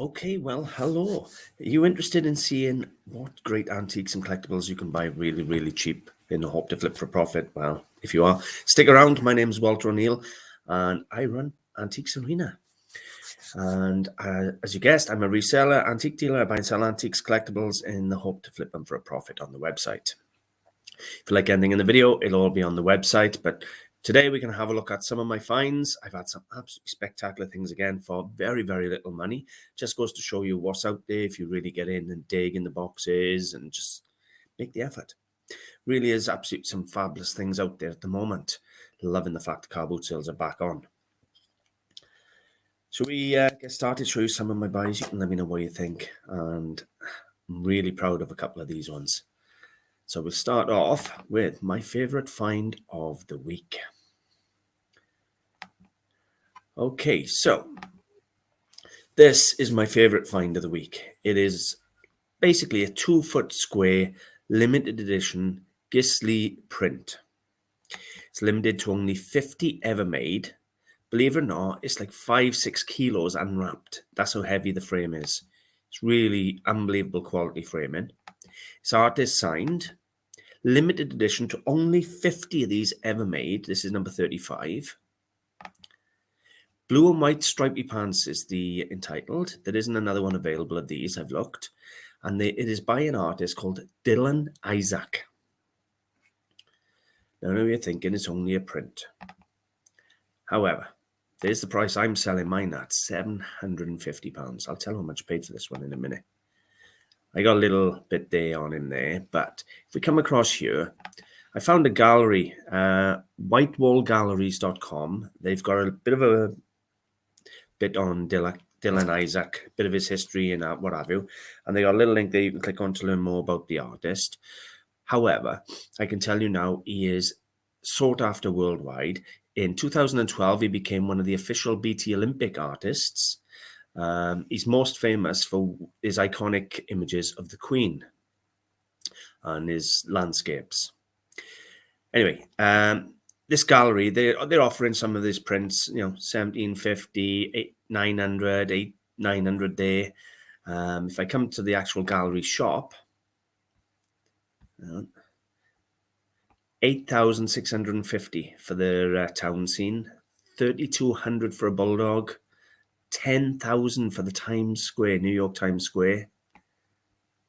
Okay, well, hello. Are you interested in seeing what great antiques and collectibles you can buy really, really cheap in the hope to flip for profit? Well, if you are, stick around. My name is Walter O'Neill, and I run AntiquesArena. And as you guessed, I'm a reseller, antique dealer. I buy and sell antiques, collectibles in the hope to flip them for a profit on the website. If you like anything in the video, it'll all be on the website, but today we're going to have a look at some of my finds. I've had some absolutely spectacular things again for very, very little money. Just goes to show you what's out there if you really get in and dig in the boxes and just make the effort. Really is absolutely some fabulous things out there at the moment. Loving the fact the car boot sales are back on. So we get started, show you some of my buys. You can let me know what you think. And I'm really proud of a couple of these ones. So we'll start off with my favorite find of the week. Okay, so this is my favorite find of the week. It is basically a 2-foot square limited edition Gisli print. It's limited to only 50 ever made. Believe it or not, it's like 5-6 kilos unwrapped. That's how heavy the frame is. It's really unbelievable quality framing. It's artist signed. Limited edition to only 50 of these ever made. This is number 35. Blue and white stripy pants is the entitled. There isn't another one available of these, I've looked. And it is by an artist called Dylan Isaac. Now, I know you're thinking it's only a print. However, there's the price I'm selling mine at, £750. I'll tell you how much I paid for this one in a minute. I got a little bit there on in there, but if we come across here, I found a gallery, whitewallgalleries.com. They've got a bit of a bit on Dylan Isaac, a bit of his history and what have you. And they got a little link there you can click on to learn more about the artist. However, I can tell you now he is sought after worldwide. In 2012, he became one of the official BT Olympic artists. He's most famous for his iconic images of the Queen and his landscapes. Anyway, this gallery, they're offering some of these prints, 1750, 900, 900 there. If I come to the actual gallery shop, 8,650 for their town scene, 3,200 for a bulldog, 10,000 for the Times Square, New York Times Square,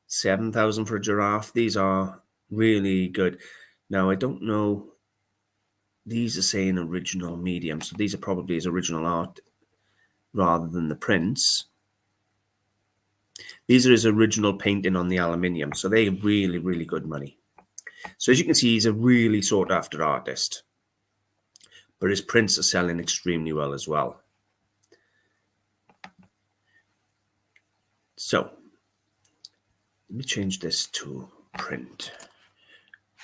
7,000 for a giraffe. These are really good. Now, I don't know. These are saying original medium, so these are probably his original art rather than the prints. These are his original painting on the aluminium, so they're really, really good money. So as you can see, he's a really sought-after artist, but his prints are selling extremely well as well. So let me change this to print.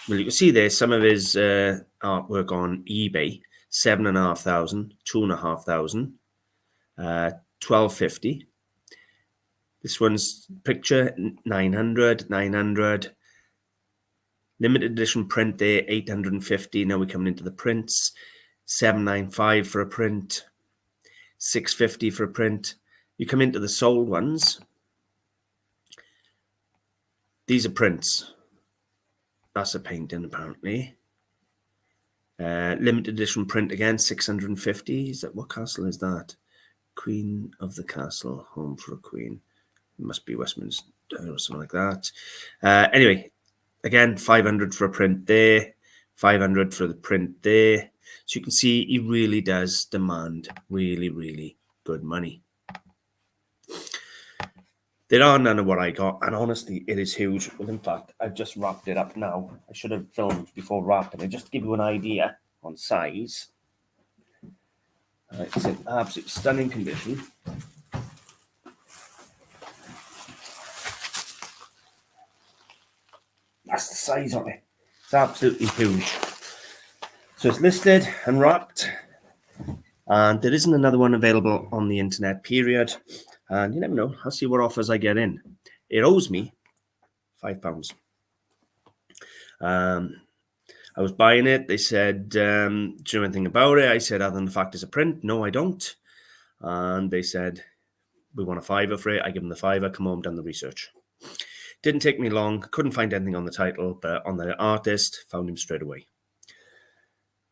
Well, you can see there some of his artwork on eBay, 7,500, 2,500, 1,250. This one's picture, 900, 900. Limited edition print there, 850. Now we're coming into the prints, 795 for a print, 650 for a print. You come into the sold ones. These are prints. That's a painting, apparently. Limited edition print again, 650. Is that, what castle is that? Queen of the Castle, Home for a Queen. It must be Westminster or something like that. Anyway, again, 500 for a print there, 500 for the print there. So you can see he really does demand really, really good money. There are none of what I got, and honestly, it is huge. Well, in fact, I've just wrapped it up now. I should have filmed before wrapping it, just to give you an idea on size. It's in absolutely stunning condition. That's the size on it. It's absolutely huge. So it's listed and wrapped, and there isn't another one available on the internet, period. And you never know. I'll see what offers I get in. It owes me £5. I was buying it. They said, do you know anything about it? I said, other than the fact it's a print. No, I don't. And they said, we want a fiver for it. I give them the fiver, come home, done the research. Didn't take me long, couldn't find anything on the title, but on the artist, found him straight away.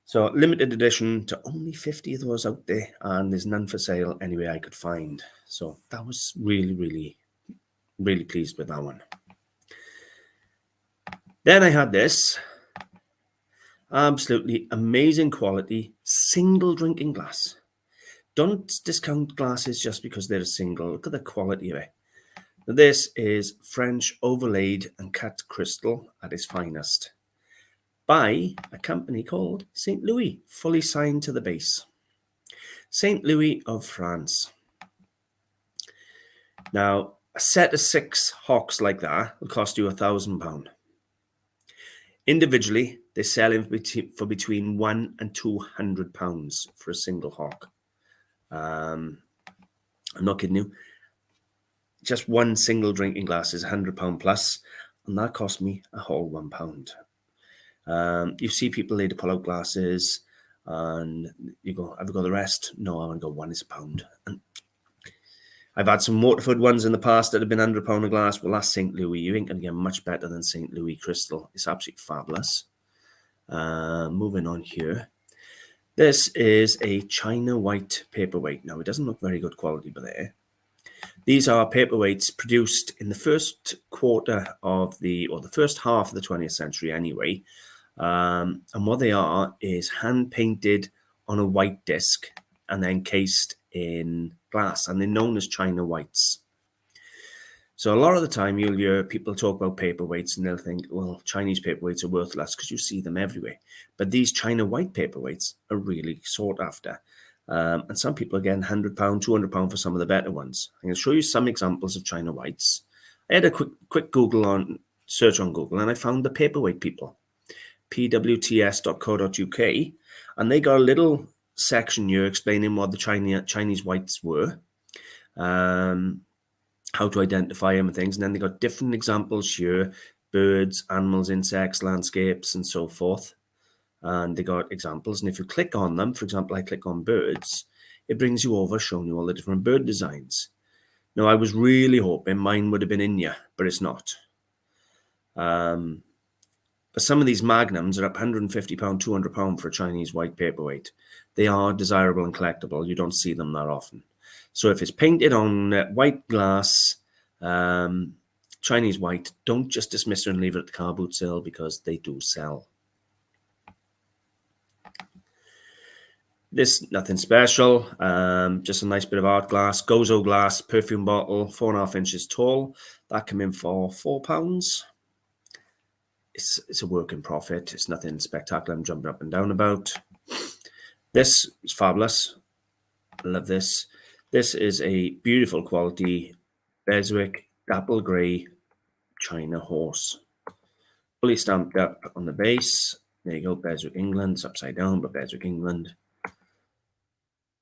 So limited edition to only 50 of those out there, and there's none for sale anyway I could find. So that was really, really, really pleased with that one. Then I had this absolutely amazing quality single drinking glass. Don't discount glasses just because they're a single. Look at the quality of it. Now, this is French overlaid and cut crystal at its finest by a company called St. Louis, fully signed to the base. St. Louis of France. Now, a set of 6 hawks like that will cost you £1,000. Individually, they sell in for between £100 and £200 for a single hawk. I'm not kidding you. Just one single drinking glass is £100 plus, and that cost me a whole £1. You see people later pull out glasses, and you go, "Have you got the rest?" No, I want to go, one is £1. And I've had some Waterford ones in the past that have been £100 a glass. Well, that's St. Louis. You ain't going to get much better than St. Louis crystal. It's absolutely fabulous. Moving on here. This is a China white paperweight. Now, it doesn't look very good quality, but there. These are paperweights produced in the first quarter of the first half of the 20th century anyway. And what they are is hand-painted on a white disc and then cased in glass, and they're known as China whites. So a lot of the time you'll hear people talk about paperweights and they'll think, well, Chinese paperweights are worthless because you see them everywhere. But these China white paperweights are really sought after. And some people are getting £100, £200 for some of the better ones. I'm going to show you some examples of China whites. I had a quick search on Google, and I found the Paperweight people, pwts.co.uk, and they got a little section here explaining what the Chinese whites were, how to identify them and things. And then they got different examples here: birds, animals, insects, landscapes, and so forth. And they got examples. And if you click on them, for example, I click on birds, it brings you over showing you all the different bird designs. Now, I was really hoping mine would have been in here, but it's not. But some of these magnums are up £150, £200 for a Chinese white paperweight. They are desirable and collectible. You don't see them that often. So if it's painted on white glass, Chinese white, don't just dismiss it and leave it at the car boot sale, because they do sell. This, nothing special, just a nice bit of art glass, Gozo glass, perfume bottle, 4.5 inches tall. That came in for £4. It's a work in profit. It's nothing spectacular I'm jumping up and down about. This is fabulous. I love this. This is a beautiful quality Beswick dapple grey China horse. Fully stamped up on the base. There you go, Beswick, England. It's upside down, but Beswick, England.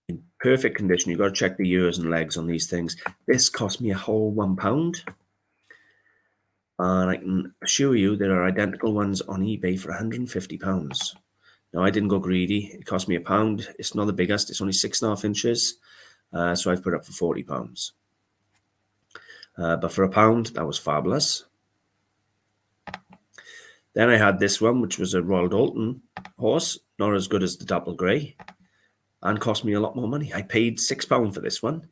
In perfect condition. You've got to check the ears and legs on these things. This cost me a whole £1. And I can assure you there are identical ones on eBay for £150. Now, I didn't go greedy. It cost me £1. It's not the biggest. It's only 6.5 inches. So I've put it up for £40. But for £1, that was fabulous. Then I had this one, which was a Royal Dalton horse. Not as good as the Dapple Grey. And cost me a lot more money. I paid £6 for this one.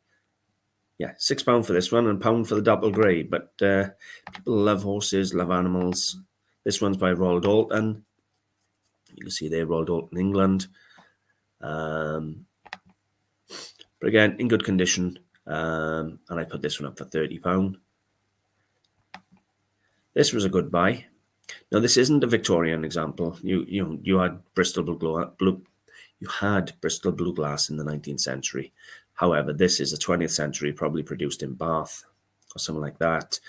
Yeah, £6 for this one and £1 for the Dapple Grey. But people love horses, love animals. This one's by Royal Dalton. You can see there, Royal Dalton, England. But again, in good condition. And I put this one up for £30. This was a good buy. Now, this isn't a Victorian example. You had Bristol Blue Glass in the 19th century. However, this is a 20th century, probably produced in Bath or something like that.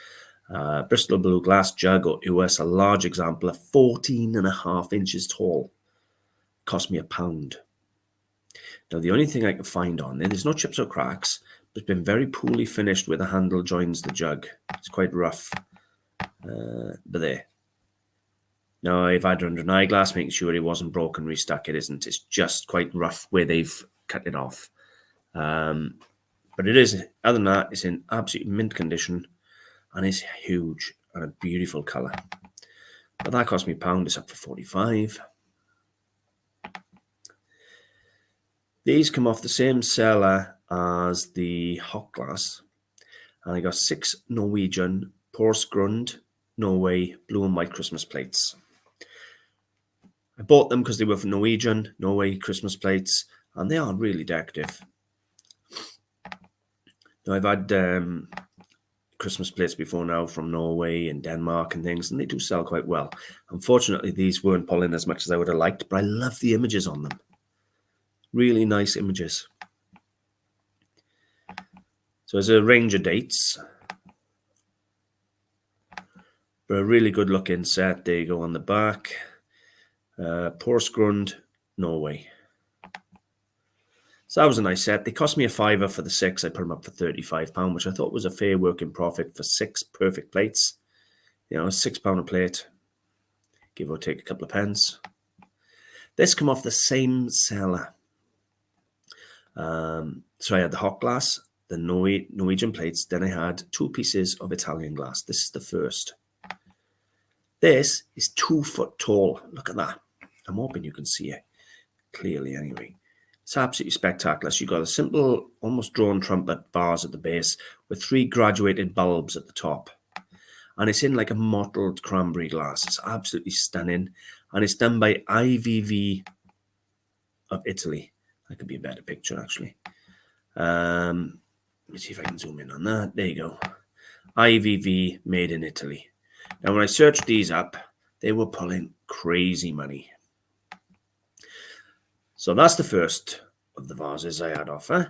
Bristol Blue Glass Jug, or US, a large example of 14.5 inches tall. Cost me £1. Now, the only thing I could find on there's no chips or cracks, but it's been very poorly finished where the handle joins the jug. It's quite rough. But there. Now, I've had it under an eyeglass, making sure it wasn't broken, restuck. It isn't. It's just quite rough where they've cut it off. But it is, other than that, it's in absolute mint condition and it's huge and a beautiful colour. But that cost me £1. It's up for 45. These come off the same seller as the hot glass. And I got 6 Norwegian Porsgrund Norway blue and white Christmas plates. I bought them because they were from Norway Christmas plates, and they are really decorative. Now, I've had Christmas plates before now from Norway and Denmark and things, and they do sell quite well. Unfortunately, these weren't pulling as much as I would have liked, but I love the images on them. Really nice images. So there's a range of dates. But a really good looking set. There you go on the back. Porsgrund, Norway. So that was a nice set. They cost me a £5 for the 6. I put them up for £35, which I thought was a fair working profit for 6 perfect plates. You know, £6 a plate, give or take a couple of pence. This come off the same seller. So I had the hot glass, the Norwegian plates. Then I had 2 pieces of Italian glass. This is the first. This is 2 foot tall. Look at that. I'm hoping you can see it clearly anyway. It's absolutely spectacular. So you've got a simple, almost drawn trumpet vase at the base with 3 graduated bulbs at the top. And it's in like a mottled cranberry glass. It's absolutely stunning. And it's done by IVV of Italy. That could be a better picture, actually. Let me see if I can zoom in on that. There you go. IVV made in Italy. Now, when I searched these up, they were pulling crazy money. So that's the first of the vases I had off. I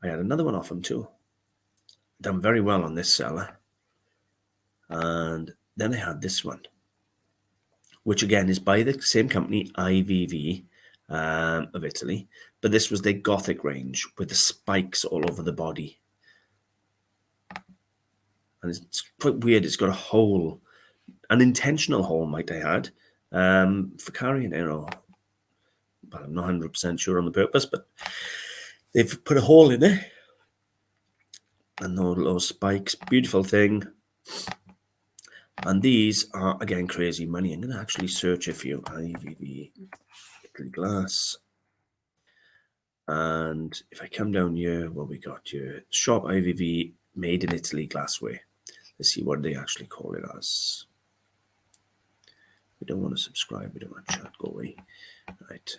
had another one off them too. Done very well on this seller. And then I had this one, which again is by the same company, IVV of Italy. But this was the Gothic range with the spikes all over the body. And it's quite weird. It's got a hole, an intentional hole, might I add, for carrying it. But I'm not 100% sure on the purpose, but they've put a hole in it. And those spikes, beautiful thing. And these are, again, crazy money. I'm going to actually search it for you. IVV Italy Glass. And if I come down here, well, we got here, shop IVV made in Italy glassware. Let's see what they actually call it as. We don't want to subscribe. We don't want chat. Go away. Right.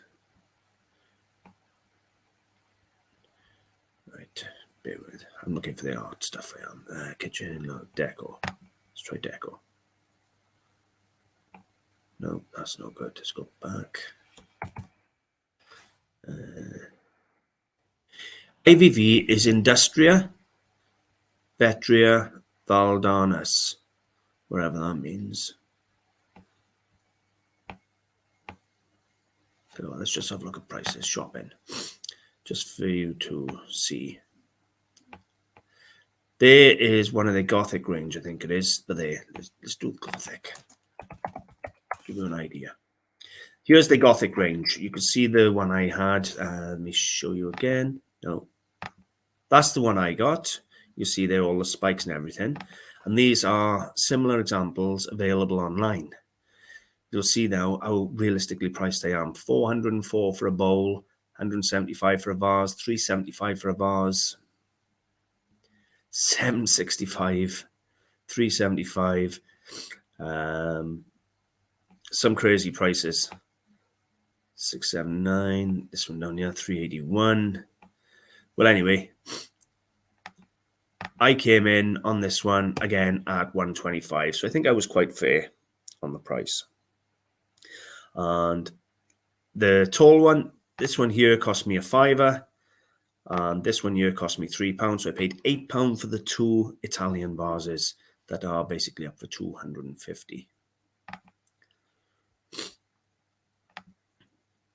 Right. Bear with. I'm looking for the art stuff. I am. Kitchen, no, deco. Let's try deco. No, that's no good. Let's go back. IVV is Industria Vetria Valdanas, wherever that means. So let's just have a look at prices, shopping, just for you to see. There is one of the Gothic range, I think it is, but there, let's do Gothic. Give you an idea. Here's the Gothic range. You can see the one I had. Let me show you again. No, that's the one I got. You see there all the spikes and everything. And these are similar examples available online. You'll see now how realistically priced they are. $404 for a bowl, $175 for a vase, $375 for a vase, $765, $375. Some crazy prices. $679. This one down here, $381. Well, anyway, I came in on this one again at $125. So I think I was quite fair on the price. And the tall one, this one here cost me a £5, and this one here cost me £3. So I paid £8 for the 2 Italian vases that are basically up for $250.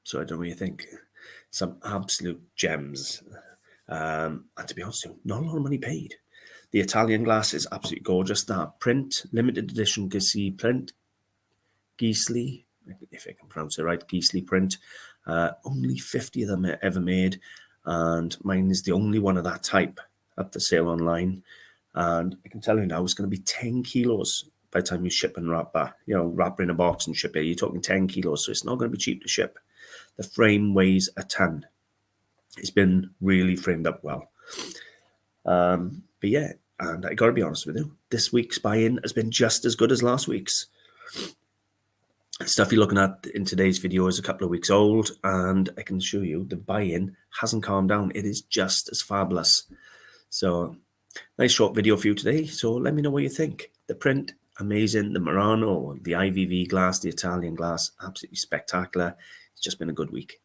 So I don't know what you think. Some absolute gems. And to be honest, not a lot of money paid. The Italian glass is absolutely gorgeous. That print, limited edition Gisli print, Gisli, if I can pronounce it right, Gisli print. Only 50 of them are ever made. and mine is the only one of that type up for sale online. And I can tell you now, it's going to be 10 kilos by the time you ship and wrap that. Wrap in a box and ship it. You're talking 10 kilos, so it's not going to be cheap to ship. The frame weighs a ton. It's been really framed up well. But yeah, and I got to be honest with you, this week's buy-in has been just as good as last week's. Stuff you're looking at in today's video is a couple of weeks old, and I can assure you the buy-in hasn't calmed down. It is just as fabulous. So, nice short video for you today. So let me know what you think. The print, amazing. The Murano, the IVV glass, the Italian glass, absolutely spectacular. It's just been a good week.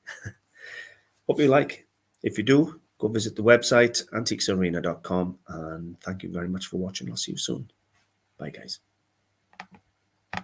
Hope you like. If you do, go visit the website, AntiquesArena.com. And thank you very much for watching. I'll see you soon. Bye, guys.